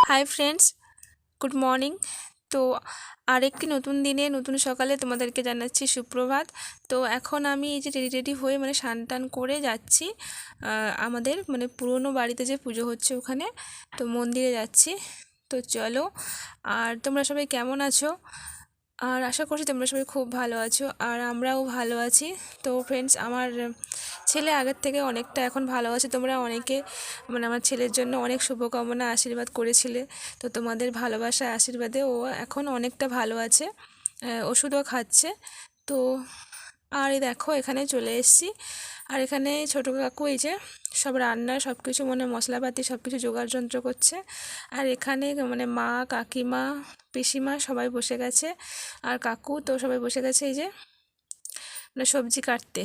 Hi friends, good morning. তো আরেকটি নতুন দিনে নতুন সকালে তোমাদেরকে জানাচ্ছি সুপ্রভাত। তো এখন আমি এই যে রেডি হয়ে স্নান টান করে যাচ্ছি আমাদের পুরনো বাড়িতে যে পুজো হচ্ছে ওখানে, তো মন্দিরে যাচ্ছি। তো চলো। আর তোমরা সবাই কেমন আছো? আর আশা করছি তোমরা সবাই খুব ভালো আছো, আর আমরাও ভালো আছি। তো ফ্রেন্ডস, আমার ছেলে আগের থেকে অনেকটা এখন ভালো আছে। তোমরা অনেকে আমার ছেলের জন্য অনেক শুভকামনা আশীর্বাদ করেছিলে। তো তোমাদের ভালোবাসা আশীর্বাদে ও এখন অনেকটা ভালো আছে, ওষুধও খাচ্ছে। তো আর এই দেখো এখানে চলে এসেছি। আর এখানে ছোটো কাকু এই যে সব রান্নার সব কিছু মশলাপাতি সব কিছু জোগাড় যন্ত্র করছে। আর এখানে মা, কাকিমা, পিসিমা সবাই বসে গেছে, আর কাকু তো সবাই বসে গেছে এই যে সবজি কাটতে।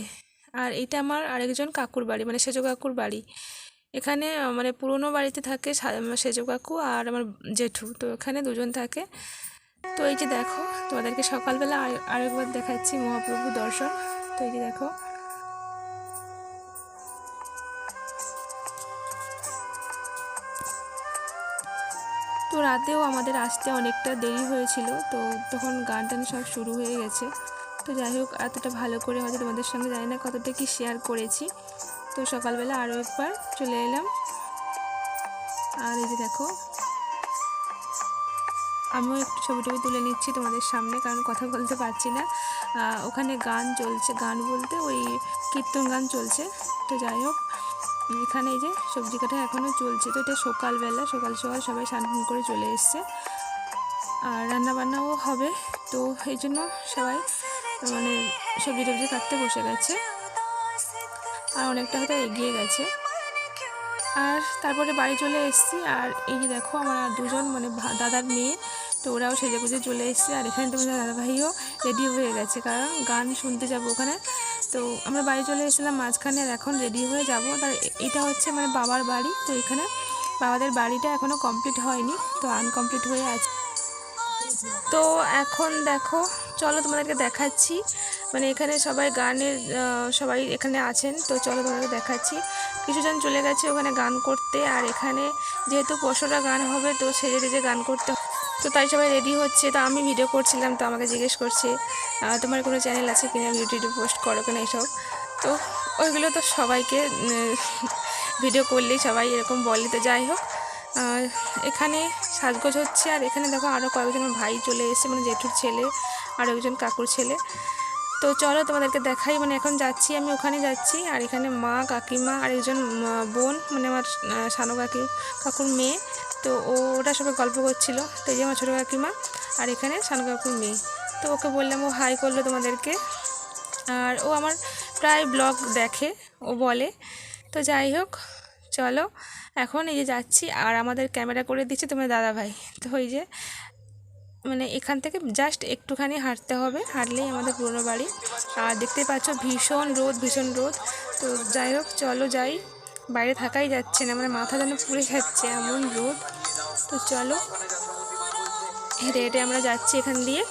আর এটা আমার আরেকজন কাকুর বাড়ি, সেজো কাকুর বাড়ি। এখানে পুরনো বাড়িতে থাকে সেজো কাকু আর আমার জেঠু, তো এখানে দুজন থাকে। তো এই যে দেখো, তোমাদেরকে সকালবেলা আরেকবার দেখাচ্ছি মহাপ্রভু দর্শন। তো এই যে দেখো, তো রাতেও আমাদের আসতে অনেকটা দেরি হয়েছিল, তো তখন গান টান সব শুরু হয়ে গেছে। তো যাই হোক, এতটা ভালো করে হয়তো তোমাদের সঙ্গে জানি না কতটা কি শেয়ার করেছি। তো সকালবেলা আরও একবার চলে এলাম। আর এই যে দেখো, আমিও একটু ছবি টবি তুলে নিচ্ছি তোমাদের সামনে, কারণ কথা বলতে পারছি না। ওখানে গান চলছে, গান বলতে ওই কীর্তন গান চলছে। তো যাই হোক, এখানে এই যে সবজি কাটা এখনও চলছে। তো এটা সকালবেলা, সকাল সকাল সবাই স্নান করে চলে এসছে, আর রান্নাবান্নাও হবে। তো এই জন্য সবাই সবজি টবজি কাটতে বসে গেছে, আর অনেকটা হয়তো এগিয়ে গেছে। আর তারপরে বাড়ি চলে এসেছি। আর এই যে দেখো, আমার আর দুজন দাদার মেয়ে, তো ওরাও সেজে গুজে চলে এসেছে। আর এখানে তোমাদের দাদাভাইও রেডি হয়ে গেছে, কারণ গান শুনতে যাবো ওখানে। তো আমরা বাড়ি চলে এসেছিলাম মাঝখানে, আর এখন রেডি হয়ে যাব। তার এটা হচ্ছে বাবার বাড়ি। তো এখানে বাবাদের বাড়িটা এখনও কমপ্লিট হয়নি, তো আনকমপ্লিট হয়ে আছে। তো এখন দেখো, চলো তোমাদেরকে দেখাচ্ছি। এখানে সবাই গানের সবাই এখানে আছেন, তো চলো তোমাদেরকে দেখাচ্ছি। কিছুজন চলে গেছে ওখানে গান করতে, আর এখানে যেহেতু পশরা গান হবে, তো সেজে টেজে গান করতে, তো তাই সবাই রেডি হচ্ছে। তো আমি ভিডিও করছিলাম, তো আমাকে জিজ্ঞেস করছে তোমার কোনো চ্যানেল আছে কিনা, ভিডিও পোস্ট করো কিনা এইসব। তো ওইগুলো তো সবাইকে ভিডিও করলেই সবাই এরকম বলে। তো যাই হোক, এখানে সাজগোজ হচ্ছে। আর এখানে দেখো আরও কয়েকজন ভাই চলে এসেছে, জেঠুর ছেলে আর একজন কাকুর ছেলে। তো চলো তোমাদেরকে দেখাই। এখন যাচ্ছি, আমি ওখানে যাচ্ছি। আর এখানে মা, কাকিমা আর একজন বোন, আমার সানো কাকুর মেয়ে। তো ওরা সবাই গল্প করছিল। তো এই যে আমার ছোটো কাকিমা, আর এখানে সানো কাকুর মেয়ে। তো ওকে বললাম, ও হাই করলো তোমাদেরকে। আর ও আমার প্রায় ব্লগ দেখে, ও বলে। তো যাই হোক, চলো এখন এই যে যাচ্ছি। আর আমাদের ক্যামেরা করে দিচ্ছে তোমার দাদাভাই। তো ওই যে এখান থেকে জাস্ট একটুখানি হাঁটতে হবে, হাঁটলেই আমাদের পুরনো বাড়ি। আর দেখতে পাচ্ছ ভীষণ রোদ, ভীষণ রোদ। তো যাই হোক, চলো যাই। বাইরে থাকাই যাচ্ছে না, মাথা যেন পুড়ে যাচ্ছে, এমন রোদ। তো চলো, হেঁটে হেঁটে আমরা যাচ্ছি এখান দিয়ে।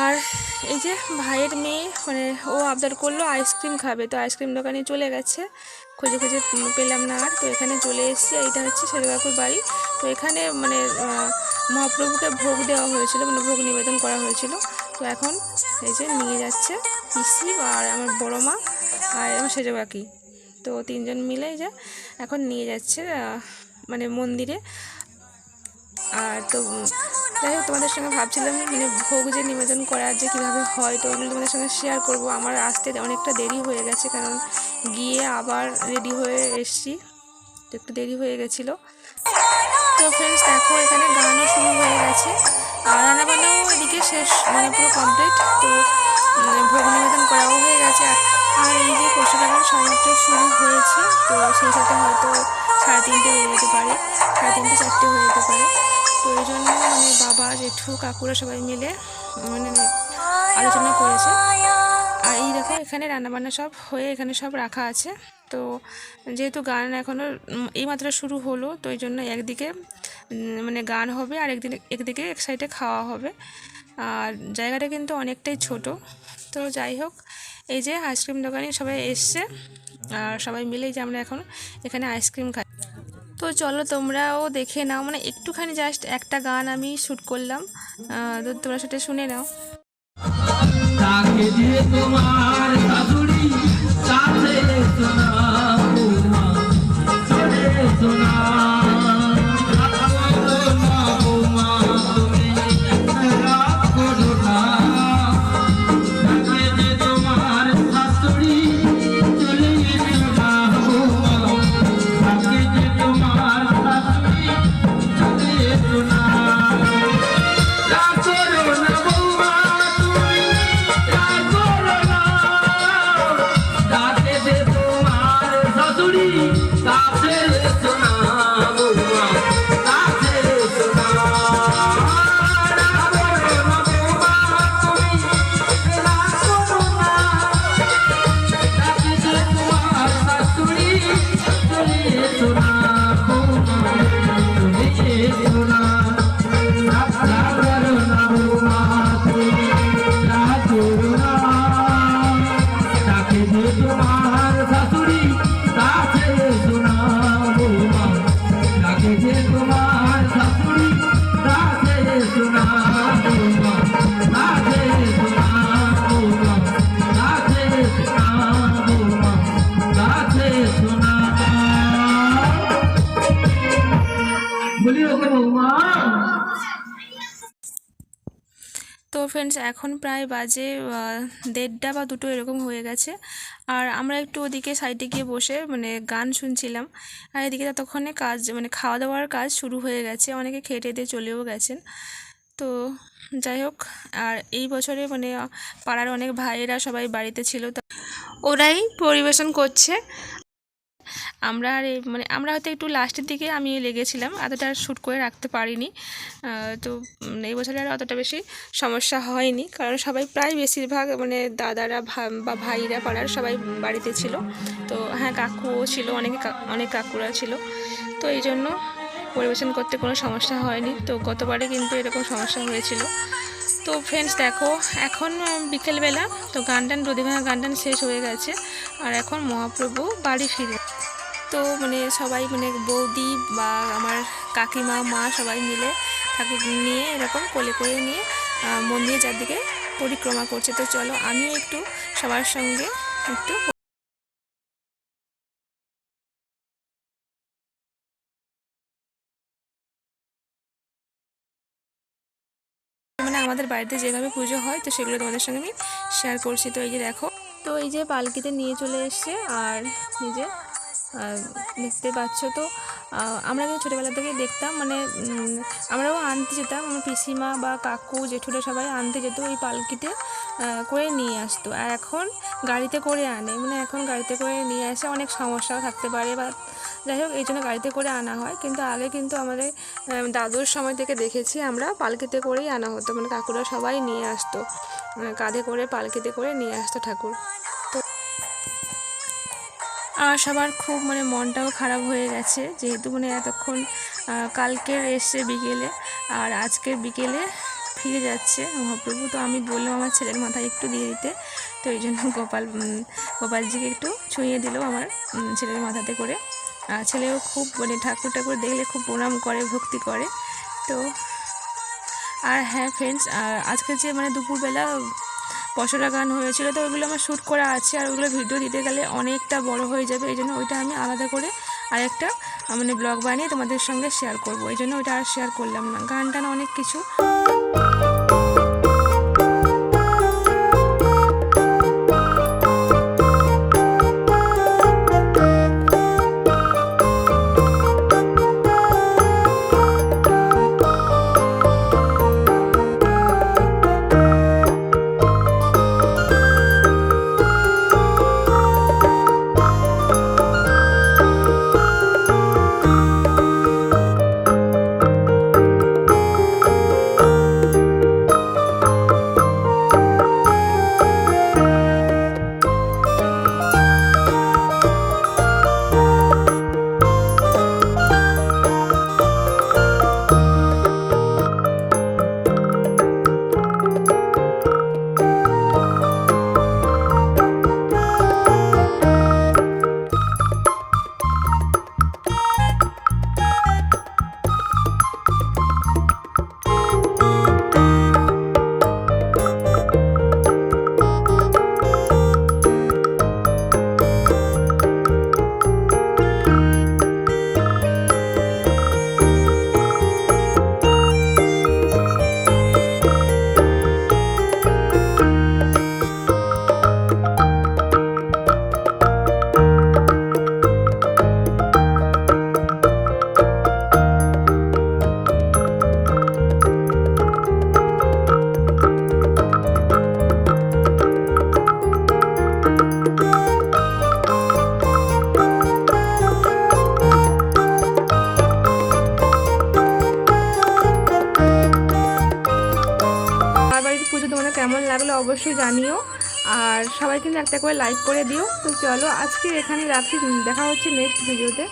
আর এই যে ভাইয়ের মেয়ে, ও আবদার করলো আইসক্রিম খাবে, তো আইসক্রিম দোকানে চলে গেছে, খুঁজে খুঁজে পেলাম না। আর তো এখানে চলে এসেছি। এইটা হচ্ছে সেজো কাকুর বাড়ি। তো এখানে মহাপ্রভুকে ভোগ দেওয়া হয়েছিল, ভোগ নিবেদন করা হয়েছিল। তো এখন এই যে নিয়ে যাচ্ছে পিসি আর আমার বড়ো মা আর আমার সেজো কাকি। তো তিনজন মিলে যে এখন নিয়ে যাচ্ছে মন্দিরে। আর তো যাই হোক, তোমাদের সঙ্গে ভাবছিলাম ভোগ যে নিবেদন করার যে কীভাবে হয়, তো ওগুলো তোমাদের সঙ্গে শেয়ার করব। আমার আসতে অনেকটা দেরি হয়ে গেছে, কারণ গিয়ে আবার রেডি হয়ে এসছি, তো একটু দেরি হয়ে গেছিলো। তো ফ্রেন্ডস দেখো, এখানে গানও শুরু হয়ে গেছে, আর রান্নাবান্নাও এদিকে শেষ, পুরো কমপ্লিট। তো ভোগ নিবেদন করাও হয়ে গেছে। আর এই যে পশুরা গান সবেমাত্র শুরু হয়েছে, তো সেই সাথে হয়তো 3:30 বেজে যেতে পারে, 3:30 4টে হয়ে যেতে পারে। তো এই জন্য বাবা, জেঠু, কাকুরা সবাই মিলে আলোচনা করেছে। আর এই দেখো, এখানে রান্নাবান্না সব হয়ে এখানে সব রাখা আছে। তো যেহেতু গান এখনও এইমাত্র শুরু হলো, তো এই জন্য একদিকে গান হবে, আর একদিকে এক সাইডে খাওয়া হবে। আর জায়গাটা কিন্তু অনেকটাই ছোট। তো যাই হোক, এই যে আইসক্রিম দোকানে সবাই এসছে, আর সবাই মিলেই যে আমরা এখন এখানে আইসক্রিম খাই। তো চলো তোমরাও দেখে নাও, মানে একটুখানি জাস্ট একটা গান আমি শ্যুট করলাম, তো তোমরা সেটা শুনে নাও। তোমার শাশুড়ি কাছে সোনা বৌমা চলে সোনা তো ফ্রেন্ডস এখন প্রায় বাজে 1:30 বা 2 এরকম হয়ে গেছে, আর আমরা একটু ওদিকে সাইডে গিয়ে বসে মানে গান শুনছিলাম, আর এদিকে ততক্ষণে কাজ মানে খাওয়া দাওয়ার কাজ শুরু হয়ে গেছে, অনেকে খেয়ে টেয়ে চলেও গেছেন। তো যাই হোক, আর এই বছরে মানে পাড়ার অনেক ভাইয়েরা সবাই বাড়িতে ছিল, তো ওরাই পরিবেশন করছে। আমরা আর মানে আমরা হয়তো একটু লাস্টের দিকে আমি লেগেছিলাম, এতটা শ্যুট করে রাখতে পারিনি। তো এই বছরে আর অতটা বেশি সমস্যা হয়নি, কারণ সবাই প্রায় বেশিরভাগ মানে দাদারা বা ভাইরা পাড়ার সবাই বাড়িতে ছিল। তো হ্যাঁ, কাকুও ছিল, অনেক কাকুরা ছিল, তো এই জন্য পরিবেশন করতে কোনো সমস্যা হয়নি। তো গতবারে কিন্তু এরকম সমস্যা হয়েছিল। তো ফ্রেন্ডস দেখো, এখন বিকেলবেলা, তো গান টান রদিভাঙা গান টান শেষ হয়ে গেছে, আর এখন মহাপ্রভু বাড়ি ফিরে। তো মানে সবাই মানে বৌদি বা আমার কাকিমা মা সবাই মিলে ঠাকুর নিয়ে এরকম কোলে করে নিয়ে মন্দিরের চারদিকে পরিক্রমা করছে। তো চলো আমিও একটু সবার সঙ্গে একটু মানে আমাদের বাড়িতে যেভাবে পুজো হয় তো সেগুলো তোমাদের সঙ্গে আমি শেয়ার করছি। তো এই যে দেখো, তো এই যে পালকিতে নিয়ে চলে এসছে, আর এই যে দেখতে পাচ্ছ। তো আমরা কিন্তু ছোটোবেলা থেকে দেখতাম, মানে আমরাও আনতে যেতাম, আমার পিসিমা বা কাকু জেঠুরা সবাই আনতে যেত, এই পালকিতে করে নিয়ে আসতো। আর এখন গাড়িতে করে আনে, মানে এখন গাড়িতে করে নিয়ে আসে, অনেক সমস্যাও থাকতে পারে বা যাই হোক, এই জন্য গাড়িতে করে আনা হয়। কিন্তু আগে কিন্তু আমাদের দাদুর সময় থেকে দেখেছি আমরা পালকিতে করেই আনা হতো, মানে কাকুরা সবাই নিয়ে আসতো, কাঁধে করে পালকিতে করে নিয়ে আসতো ঠাকুর। আর সবার খুব মানে মনটাও খারাপ হয়ে গেছে, যেহেতু মানে এতক্ষণ কালকের এসছে বিকেলে, আর আজকের বিকেলে ফিরে যাচ্ছে মহাপ্রভু। তো আমি বললাম আমার ছেলের মাথায় একটু দিয়ে দিতে, তো এই জন্য গোপালজিকে একটু ছুঁয়ে দিল আমার ছেলের মাথাতে করে। ছেলেও খুব মানে ঠাকুর দেখলে খুব প্রণাম করে, ভক্তি করে। তো আর হ্যাঁ ফ্রেন্ডস, আজকে যে মানে দুপুরবেলা পশরা গান হয়েছিল, তো ওইগুলো আমার শ্যুট করা আছে, আর ওইগুলো ভিডিও দিতে গেলে অনেকটা বড় হয়ে যাবে, এই জন্য ওইটা আমি আলাদা করে আরেকটা মানে ব্লগ বানিয়ে তোমাদের সঙ্গে শেয়ার করব, এই জন্য ওইটা আর শেয়ার করলাম না। গান টান অনেক কিছু আজকের পুজো তোমাদের কেমন লাগলো অবশ্যই জানিও, আর সবাই কিন্তু একটা করে লাইক করে দিও। তো চলো আজকে এখানে রাখছি, দেখা হচ্ছে নেক্সট ভিডিওতে।